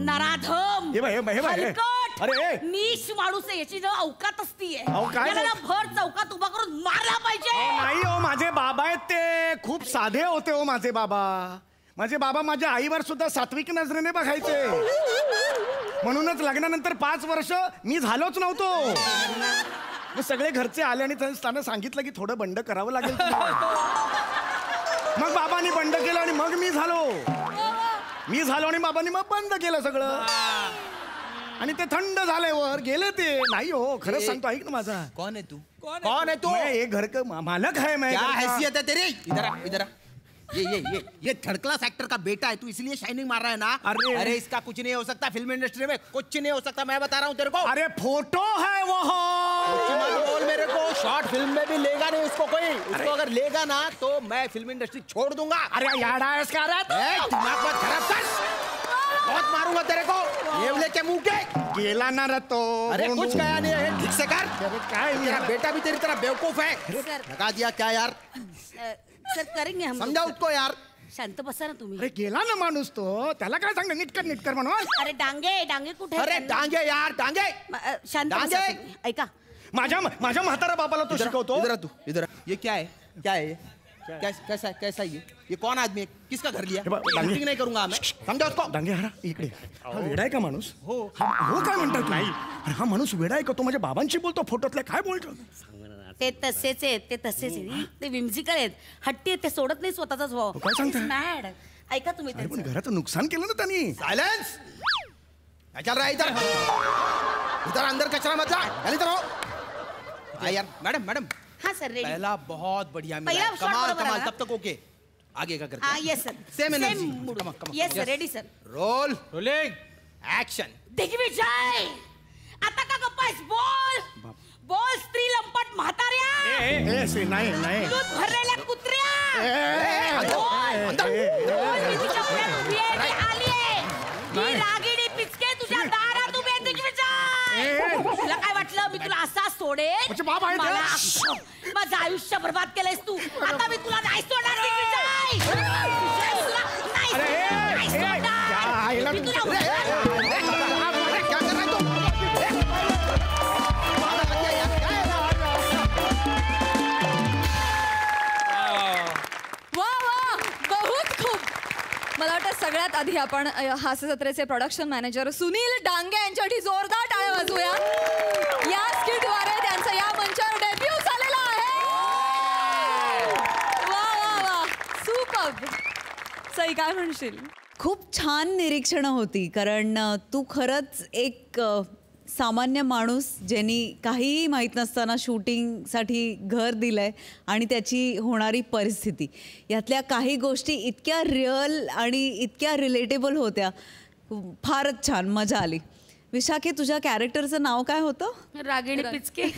नराधम, हे बाय हलकट, अरे नीच माणूस आहे. याची ना अवकात असतीये. अहो, काय याला ना भर चौकात उभा करून मारला पाहिजे. नाही हो माझे बाबा आहेत ते खूप साधे होते हो माझे बाबा. माझे बाबा माझ्या आईवर सुद्धा सात्विक नजरेने बघायचे. म्हणूनच लग्नानंतर 5 वर्ष मी झालोच नव्हतो. मग सगळे घरचे आले आणि त्यांना सांगितलं की थोडं बंड करावं लागेल. मग बाबांनी बंड केलं आणि मग मी झालो आणि बाबांनी मग बंद केलं सगळं. आणि ते थंड झाले वर गेले ते. नाही हो खरंच सांगतो ऐक ना माझा. कौन है तू? कौन है तू? मैं ये घर का मालक है. मैं क्या घर का- हैसियत है तेरी? इधर आ इधर आ. ये थर्ड क्लास एक्टर का बेटा है, तू इसलिए शाइनिंग मार रहा है ना। अरे इसका कुछ नहीं हो सकता, फिल्म इंडस्ट्री में कुछ नहीं हो सकता, मैं बता रहा हूँ तेरे को। अरे फोटो है वो, मत बोल मेरे को, शॉर्ट फिल्म में भी लेगा नहीं उसको कोई। उसको अगर लेगा ना तो मैं फिल्म इंडस्ट्री छोड़ दूंगा। अरे यार इसका दिमाग मत खराब कर, बहुत मारूंगा तेरे को येवले के मुंह के। गेला ना रे तो। अरे कुछ गया नहीं है, ठीक से कर। तेरा बेटा भी तेरी तरह बेवकूफ है। लगा दिया क्या यार? सर करेंगे हम। समझा उसको यार। शांत बसा ना तुम्ही. अरे गेला ना माणूस तो, त्याला काय सांग नीटकर म्हणून. अरे डांगे कुठे? अरे डांगे यार डांगे. शांत बसा. ऐका, माझ्या म्हातारा बापाला तो शिकवतो. इधर तू इधर. ये क्या है? क्या है? कैसा ये कौन आदमी है? किसका घर लिया? शूटिंग नहीं करूंगा मैं, समझा उसको. डांगे हा इकडे. हा वेडा आहे का माणूस? हो काय म्हणता तुम्ही? अरे हा माणूस वेडा आहे का? तो माझ्या बाबांशी बोलतो फोटोतले, काय बोलतो? ते तसेच आहेत, ते विम्झिकल आहेत, हट्टी आहेत, ते सोडत नाही स्वतःचा स्वभाव. काय सांगताय? मॅड. ऐका तुम्ही अरे पण घराचं नुकसान केलं ना त्यांनी. सायलेंस. क्या चल रहा है इधर? इधर अंदर कचरा मत ला. इधर आओ यार. मैडम. हाँ सर, रेडी. पहला बहुत बढ़िया मिला. पहला shot बरोबर कमाल. आला. तब तक ओके. आगे का करते. हाँ yes sir. Same energy. Yes sir, ready sir. Roll. Rolling. Action. Digvijay, आता का गप्पास? बोल स्त्री लंपट म्हाताऱ्या, नाही दूध भरलेल्या कुत्र्या, बोल मी तुझ्या पुढ्यात उभी आहे, मी आलीये. मी रागिणी पिचके तुझ्या दारात उभी आहे. दिग्विजय, तुला काय वाटलं मी तुला असा सोडेन? माझं आयुष्य बर्बाद केलंयस तू. आता मी तुला नाही सोडणार. दिग्विजय, तुला नाही सोडणार. मी तुला मला वाटतं सगळ्यात आधी आपण हास्य जत्रेचे प्रोडक्शन मॅनेजर सुनील डांगे यांच्यासाठी जोरदार टाळ्या वाजवूया. या स्किटद्वारे त्यांचा या मंचावर डेब्यू झालेला आहे. वा सुपर्ब. सई काय म्हणशील? खूप छान निरीक्षणं होती, कारण तू खरंच एक सामान्य माणूस ज्यांनी काहीही माहीत नसताना शूटिंगसाठी घर दिलं आहे आणि त्याची होणारी परिस्थिती, यातल्या काही गोष्टी इतक्या रिअल आणि इतक्या रिलेटेबल होत्या. फारच छान, मजा आली. विशाखे, तुझ्या कॅरेक्टरचं नाव काय होतं? रागिणी पिचके.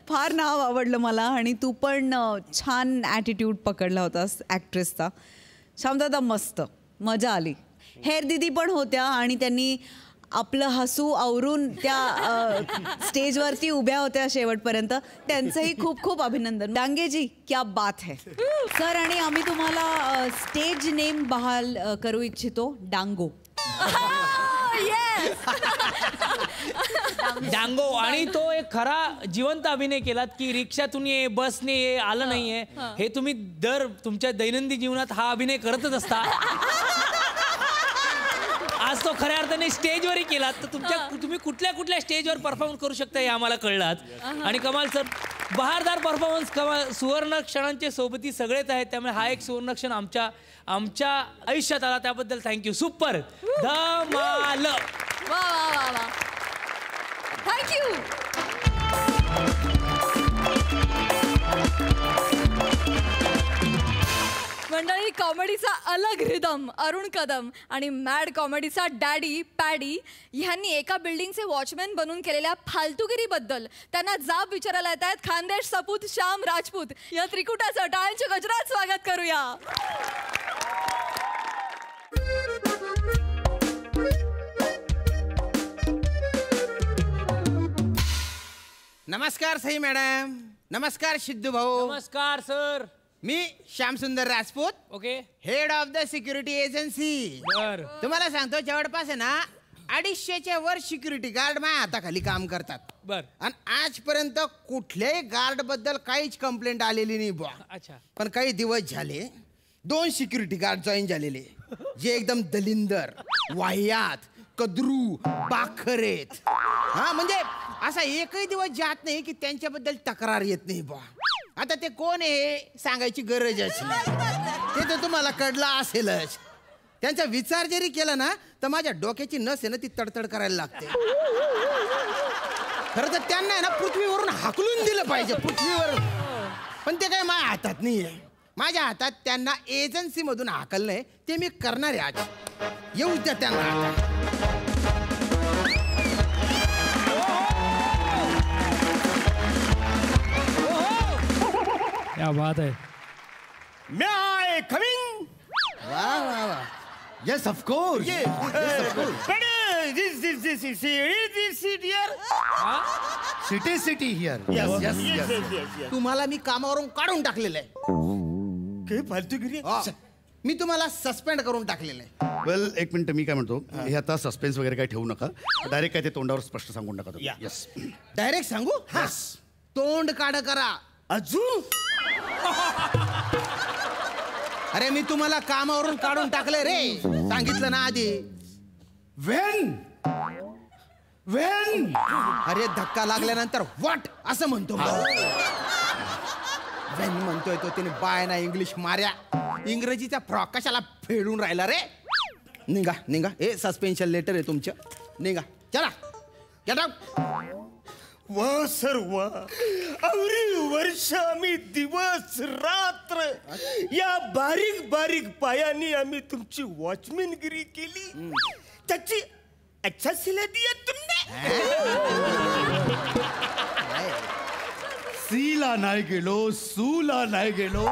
फार नाव आवडलं मला, आणि तू पण छान ॲटिट्यूड पकडला होतास ॲक्ट्रेसचा. शांतता मस्त, मजा आली. हेर दीदी पण होत्या आणि त्यांनी आपलं हसू आवरून त्या स्टेजवरती उभ्या होत्या शेवटपर्यंत. त्यांचंही खूप खूप अभिनंदन. डांगेजी, क्या बात है सर. आणि आम्ही तुम्हाला स्टेज नेम बहाल करू इच्छितो, डांगो. डांगो. आणि तो एक खरा जिवंत अभिनय केलात की रिक्षातून ये, बसने ये, आलं नाहीये. हे तुम्ही तुमच्या दैनंदिन जीवनात हा अभिनय करतच असता. आज तो खऱ्या अर्थाने स्टेजवरही केलात, तर तुम्ही कुठल्या स्टेजवर परफॉर्म करू शकता हे आम्हाला कळलात. आणि कमाल सर, बहारदार परफॉर्मन्स, कमाल. सुवर्ण क्षणांचे सोबती सगळेच आहेत, त्यामुळे हा एक सुवर्ण क्षण आमच्या आयुष्यात आला, त्याबद्दल थँक्यू. सुपर धमाल. वा थँक्यू. मंडळी, कॉमेडीचा अलग रिदम अरुण कदम आणि मॅड कॉमेडीचा डॅडी पॅडी ह्यांनी एका बिल्डिंगचे वॉचमॅन बनून केलेल्या फालतुगिरीबद्दल त्यांना जाब विचारायला येत आहेत खानदेश सपूत श्याम राजपूत. या त्रिकुटाचं टाळ्यांच्या गजरात स्वागत करूया. नमस्कार सई मॅडम. नमस्कार सिद्धू भाऊ. नमस्कार सर. मी श्याम सुंदर Rajput, okay, head of the security agency. तुम्हाला सांगतो, जवळपास आहे ना 250च्या वर सिक्युरिटी गार्ड माझ्या हाताखाली काम करतात. बर. आणि आजपर्यंत कुठल्याही गार्ड बद्दल काहीच कंप्लेंट आलेली नाही बुवा. अच्छा. पण काही दिवस झाले 2 सिक्युरिटी गार्ड जॉईन झालेले, जे एकदम दलिंदर, वाह्यात, कद्रू, बाखरेत. हा, म्हणजे असा एकही दिवस जात नाही की त्यांच्याबद्दल तक्रार येत नाही बुवा. आता ते कोण आहे सांगायची गरजच नाही, ते तर तुम्हाला कळलं असेलच. त्यांचा विचार जरी केला ना तर माझ्या डोक्याची नस आहे ना ती तडतड करायला लागते. खरं तर त्यांना आहे ना पृथ्वीवरून हाकलून दिलं पाहिजे, पृथ्वीवर. पण ते काय माझ्या हातात नाहीये. माझ्या हातात त्यांना एजन्सी मधून हाकलणं ते मी करणार आहे आज. येऊ द्या त्यांना आता. क्या बात आहे. May I come in? वा वा वा. Yes of course. But this seat here? City here. Yes. तुम्हाला मी कामावरून काढून टाकलेलं आहे. काही फालतूगिरी आहे? हा. मी तुम्हाला सस्पेंड करून टाकलेलं आहे. वेल एक मिनिट मी काय म्हणतो हे आता सस्पेन्स वगैरे काय ठेवू नका. डायरेक्ट काय ते तोंडावर स्पष्ट सांगून टाका. येस. डायरेक्ट सांगू. तोंड काढ करा. अजून अरे मी तुम्हाला कामावरून काढून टाकले रे. सांगितलं ना आधी. वेन अरे धक्का लागल्यानंतर व्हॉट असं म्हणतो. वेन म्हणतोय तो. तिने बाय ना इंग्लिश मार्या. इंग्रजीचा फ्रॉक कशाला फेडून राहिला रे. निघा निघा. हे सस्पेन्शन लेटर आहे तुमचं. निघा चला. Get out. वा सर वा. अवरी वर्ष आम्ही दिवस रात्र या बारीक बारीक पायानी आम्ही तुमची वॉचमॅनगिरी केली. त्याची अच्छा सिला दिया तुमने. सीला नाही गेलो, सूला नाही गेलो.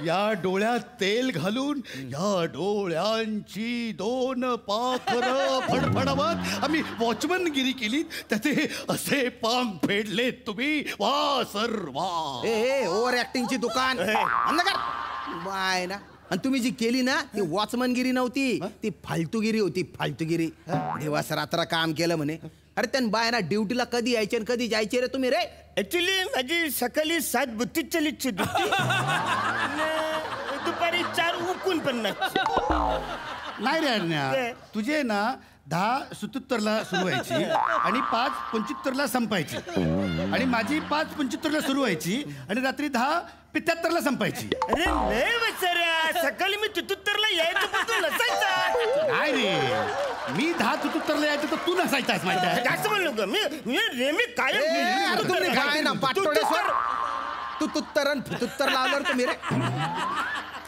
या डोळ्यात तेल घालून या डोळ्यांची दोन पाखर फडफडवत आम्ही वॉचमनगिरी केली. त्याचे असे पांग फेडले तुम्ही. वा सर वा. ए ओव्हर ऍक्टिंगची दुकान बंद कर. बाय ना. आणि तुम्ही जी केली ना ती वॉचमनगिरी नव्हती. ती फालतूगिरी होती. फालतूगिरी. दिवस रात्र काम केलं म्हणे. अरे त्यान बाय ना ड्युटीला कधी यायचे आणि कधी जायचे रे तुम्ही रे. ऍक्च्युली माझी सकाळी 7:32 चलीची ड्युटी. दुपारी 4:49. नाही रे अरण्या. तुझे ना 10:77 सुरू व्हायची आणि 5:75 संपायची. आणि माझी 5:75 सुरू व्हायची आणि रात्री 10:75 संपायची. अरे नाही बचाऱ्या. सकाळी मी 73 यायचं पण तू नसायचा. काय रे. मी 10:73 यायचं तर तू नसायचास माझ्या. जास्त म्हणलो का मी रेमी काय काय ना पाटोळेश्वर. तू तुत्तरन फुतुत्तर लावलं तुम्ही रे.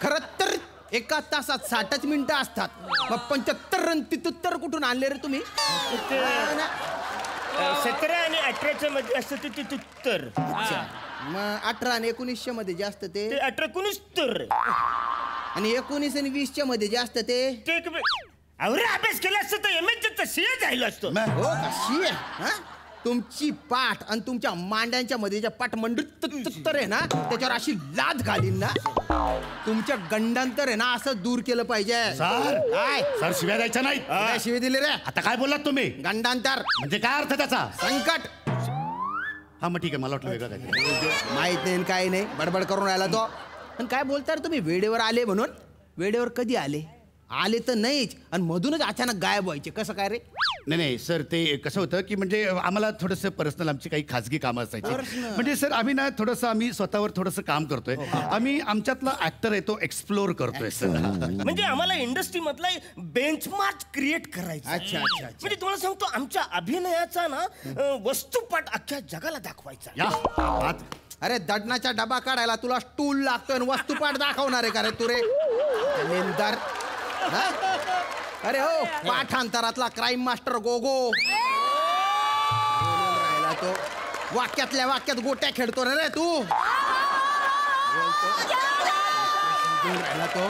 खरं तर एका तासात 60 मिनिटं असतात. मग 75 रन तितुत्तर कुठून आणले रे तुम्ही. 17 आणि 18 मध्ये असतं ते उत्तर. मग 18 आणि 19 मध्ये जास्त ते 18-19 आणि 19 आणि 20 मध्ये जास्त ते अवरे अभ्यास केला असतं तर एमएच सीए झालं असतं. हो कशी आहे. तुमची पाठ आणि तुमच्या मांड्यांच्या मध्ये ज्या पाठ मंडूतर आहे ना त्याच्यावर अशी लाद घालीन ना. तुमच्या गंडांतर आहे ना असं दूर केलं पाहिजे. सर काय सर शिव्या द्यायच्या नाही. काय शिवी दिली रे. आता काय बोललात तुम्ही. गंडांतर म्हणजे काय अर्थ त्याचा. संकट. हा मग ठीक आहे. मला वाटलं वेगळं काय. माहित नाही काय नाही. बडबड करून राहिला तो. पण काय बोलता रे तुम्ही वेळेवर आले म्हणून. वेळेवर कधी आले. आले तर नाहीच आणि मधूनच अचानक गायब व्हायचे. कसं काय रे. नाही सर ते कसं होतं की म्हणजे आम्हाला थोडंसं पर्सनल आमची काही खाजगी कामं असायची. म्हणजे सर आम्ही ना थोडंसं आम्ही स्वतःवर थोडंसं काम करतोय. आम्ही आमच्यातला ऍक्टर आहे तो एक्सप्लोर करतोय सर. म्हणजे आम्हाला इंडस्ट्री मधला बेंचमार्क क्रिएट करायचा. अच्छा अच्छा. म्हणजे तुम्हाला सांगतो आमच्या अभिनयाचा ना वस्तुपाठ अख्ख्या जगाला दाखवायचा. या अरे दडणाचा डबा काढायला तुला स्टूल लागतोय आणि वस्तुपाठ दाखवणार आहे का रे तू रे. जमीनदार. अरे हो पाठांतरातला क्राईम मास्टर गोगो राहिला तो. वाक्यातल्या वाक्यात गोट्या खेळतो रे तू. राहिला तो.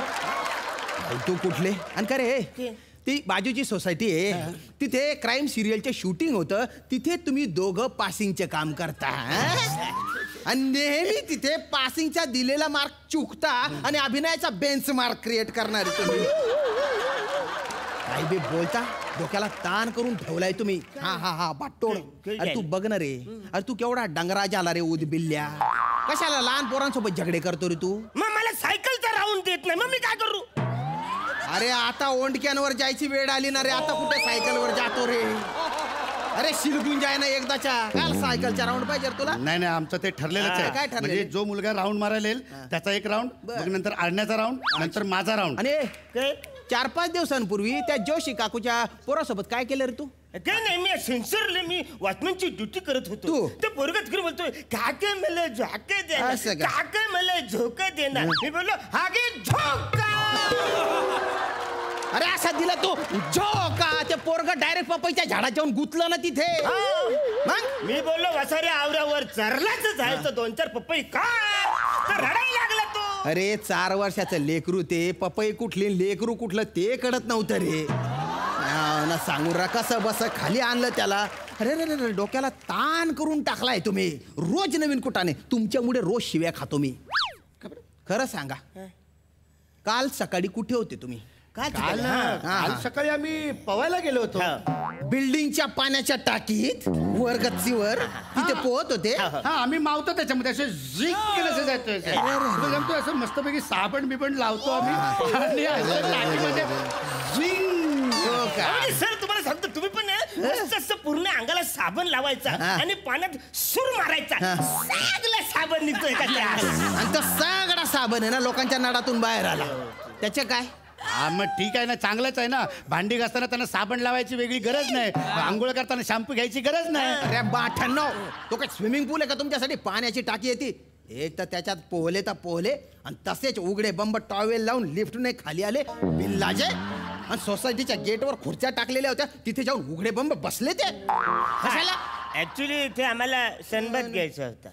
तू कुठले आणि का रे. ती बाजूची सोसायटी आहे. तिथे क्राईम सिरियलचे शूटिंग होतं. तिथे तुम्ही दोघं पासिंगचे काम करता. आणि नेहमी तिथे पासिंगचा दिलेला मार्क चुकता आणि अभिनयाचा बेंच मार्क क्रिएट करणारे तुम्ही. काही बी बोलता. डोक्याला ताण करून ठेवलाय तुम्ही. हा बाटोड. अरे तू बघ ना रे. अरे तू केवढा डंगरा झाला रे उद बिल्ल्या. कशाला लहान पोरांसोबत झगडे करतो रे तू. मग मला सायकलचा राऊंड देत नाही. मग मी काय करू. अरे आता ओंडक्यांवर जायची वेळ आली ना रे. आता कुठे सायकलवर जातो रे. अरे शिलगून जाय ना एकदाच्या. काय सायकलचा राऊंड पाहिजे तुला. नाही आमचं ते ठरलेलंच काय आहे. ठरलेलं? म्हणजे जो मुलगा राऊंड मारायला येईल त्याचा एक राऊंड. मग नंतर आडण्याचा राऊंड. नंतर माझा राऊंड. आणि 4-5 दिवसांपूर्वी त्या जोशी काकूच्या पोरासोबत काय केलं रे तू. काय नाही, मी सिन्सिअरली मी वॉचमॅनची ड्युटी करत होतो. ते पोरगं तिकडे बोलतोय काका मला झोका देणार, काका मला झोका देणार. मी बोललो हा घे झोका. अरे असा दिला तो झोका. ते पोरग डायरेक्ट पपईच्या झाडात जाऊन गुतलं ना तिथे. मग मी बोललो वसाऱ्या आवरावर चरलाच जायचं 2-4 पपई का तर रडायला लागला तो. अरे 4 वर्षाचं लेकरू ते, पपई कुठली लेकरू कुठलं ते कळत नव्हतं रे. ना सांगून रा कसं बस खाली आणलं त्याला. अरे रे रे डोक्याला ताण करून टाकलाय तुम्ही. रोज नवीन कुटाने. तुमच्यामुळे रोज शिव्या खातो मी. खरं सांगा, काल सकाळी कुठे होते तुम्ही? काल सकाळी आम्ही पवायला गेलो होतो. बिल्डिंगच्या पाण्याच्या टाकीत वर गच्चीवर तिथे पोहत होते. हा आम्ही मावतो त्याच्यामध्ये असे झिक केलं जायचं. जमतो असं मस्तपैकी साबण बिबण लावतो आम्ही आणि असं टाकीमध्ये झिंग. सर तुम्हाला सांगतो, तुम्ही पण मस्त असं पूर्ण अंगाला साबण लावायचा आणि पाण्यात सूर मारायचा. सगळा साबण निघतोय का त्या. आणि तो सगळा साबण आहे ना लोकांच्या नडातून बाहेर आला. त्याचे काय? हा मग ठीक आहे ना, चांगलंच आहे ना. भांडी घासताना त्यांना साबण लावायची वेगळी गरज नाही. आंघोळ करताना शॅम्पू घ्यायची गरज नाही. अरे बाठांनो, तो काय स्विमिंग पूल आहे का तुमच्यासाठी? पाण्याची टाकी येते. एक तर त्याच्यात पोहले तर पोहले आणि तसेच उघडे बंब टॉवेल लावून लिफ्टने खाली आले बिल्लाजे. आणि सोसायटीच्या गेटवर खुर्च्या टाकलेल्या होत्या, तिथे जाऊन उघडे बंब बसले ते. कशाला? ऍक्च्युली इथे आम्हाला सनबाथ घ्यायचा होता.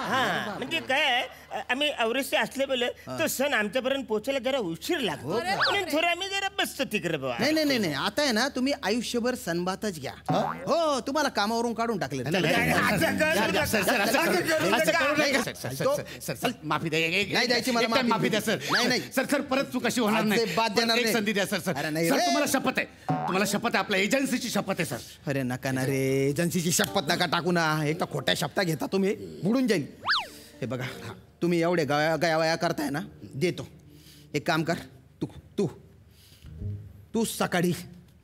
हा म्हणजे काय, आम्ही अवरेसे असले बोल तो सण आमच्यापर्यंत पोहोचायला जरा उशीर लागतो. थोडं आम्ही जरा बसतो तिकडे. नाही नाही आता आहे ना, तुम्ही आयुष्यभर सनबातच घ्या. हो, तुम्हाला कामावरून काढून टाकले. माफी द्या. नाही द्यायची मला माफी द्या सर. नाही सर सर परत चूक अशी होणार नाही. बाद देणार एक नाही. संधी द्या सर. सर तुम्हाला शपथ आहे, तुम्हाला शपथ आहे, आपल्या एजन्सीची शपथ आहे सर. अरे नका ना रे, एजन्सीची शपथ नका टाकू ना. एक तर खोट्या शपथा घेता तुम्ही, बुडून जाईल. हे बघा, तुम्ही एवढे गयावया करताय ना, देतो. एक काम कर, तू तू तू सकाळी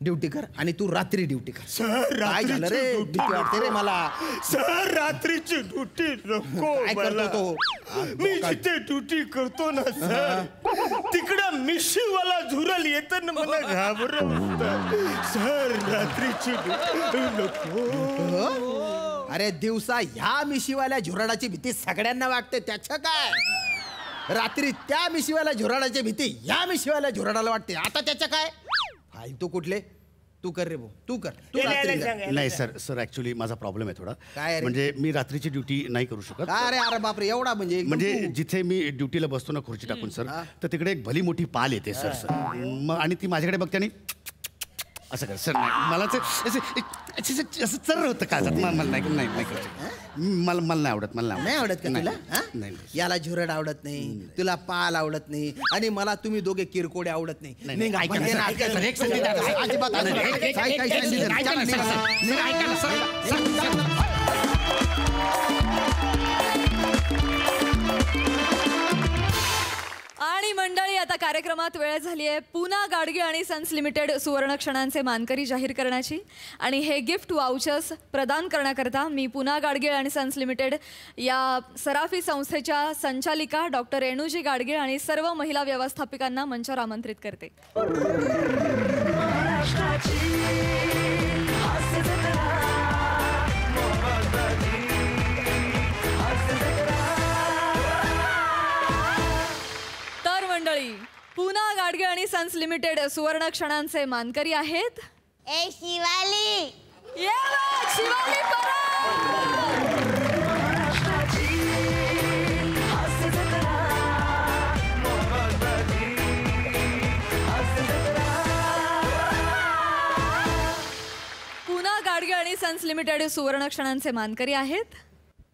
ड्युटी कर आणि तू रात्री ड्युटी कर. सर काय झालं रे? भीती वाटते रे मला. सर रात्रीची ड्युटी नको. काय करतो तो? मी जिथे ड्युटी करतो ना सर, तिकडं मिशीवाला झुरल येतं ना, मला घाबरवतं. सर रात्रीची ड्युटी नको. अरे दिवसा ह्या मिशीवाल्या झुराडाची भीती सगळ्यांना वाटते, त्याचं काय? रात्री त्या मिशीवाल्या झुराडाची भीती ह्या मिशीवाल्या झुराडाला वाटते, आता त्याचं काय? फालतू कुठले? तू कर रे भाऊ, तू कर. तू नाही सर, सर ऍक्च्युली माझा प्रॉब्लेम आहे थोडा. काय? म्हणजे मी रात्रीची ड्युटी नाही करू शकत. अरे अरे बापरे, एवढा म्हणजे जिथे मी ड्युटीला बसतो ना खुर्ची टाकून सर, तर तिकडे एक भली मोठी पाल येते सर. मग आणि ती माझ्याकडे बघते आणि असं कर सर. नाही मला असं चर्र होतं का? मला नाही मला नाही आवडत. मला नाही आवडत का तुला? नाही. याला झुरड आवडत नाही, तुला पाल आवडत नाही, आणि मला तुम्ही दोघे किरकोडे आवडत नाही. आणि मंडळी, आता कार्यक्रमात वेळ झाली आहे पुना गाडगे आणि सन्स लिमिटेड सुवर्ण क्षणांचे मानकरी जाहीर करण्याची. आणि हे गिफ्ट वाउचर्स प्रदान करण्याकरता मी पुना गाडगे आणि सन्स लिमिटेड या सराफी संस्थेच्या संचालिका डॉक्टर रेणूजी गाडगे आणि सर्व महिला व्यवस्थापिकांना मंचावर आमंत्रित करते. मंडळी, पुना गाडगे आणि सन्स लिमिटेड सुवर्ण क्षणांचे मानकरी आहेत ए शिवाली. ये बघ, शिवाली पुना गाडगे आणि सन्स लिमिटेड सुवर्ण क्षणांचे मानकरी आहेत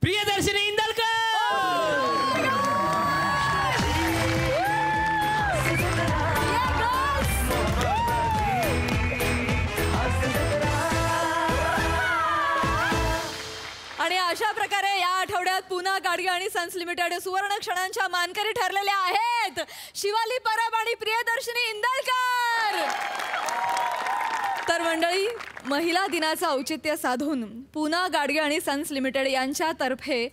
प्रियदर्शनी इंदलकर. आणि अशा प्रकारे या आठवड्यात पुना गाडगे आणि सन्स लिमिटेड सुवर्ण क्षणांच्या मानकरी ठरलेल्या आहेत शिवाली परब आणि प्रियदर्शनी इंदलकर. तर मंडळी, महिला दिनाचं औचित्य साधून पुना गाडगे आणि सन्स लिमिटेड यांच्यातर्फे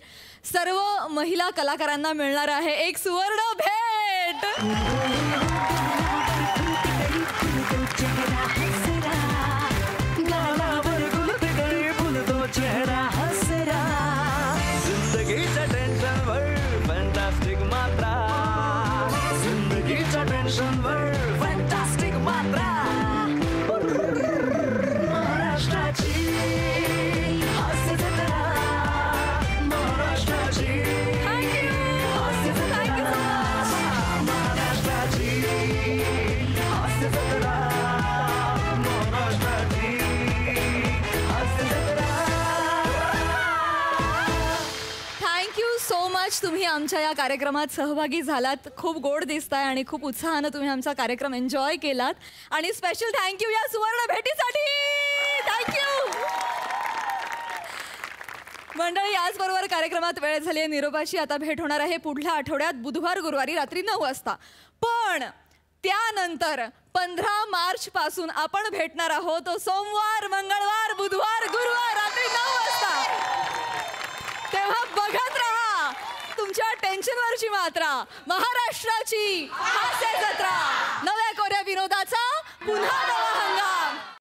सर्व महिला कलाकारांना मिळणार आहे एक सुवर्ण भेट. तुम्ही आमच्या या कार्यक्रमात सहभागी झालात. खूप गोड दिसताय आणि खूप उत्साहानं तुम्ही आमचा कार्यक्रम एन्जॉय केलात. आणि स्पेशल थँक्यू या सुवर्ण भेटीसाठी. थँक्यू मंडळी. याचबरोबर कार्यक्रमात वेळ झाली आहे निरोपाची. आता भेट होणार आहे पुढल्या आठवड्यात बुधवार गुरुवारी रात्री 9 वाजता. पण त्यानंतर 15 मार्च पासून आपण भेटणार आहोत सोमवार, मंगळवार, बुधवार, गुरुवार रात्री 9 वाजता. तेव्हा बघत राहा तुमच्या टेन्शनवरची मात्रा, महाराष्ट्राची हास्य जत्रा, नव्या कोऱ्या विनोदाचा पुन्हा नवा हंगाम.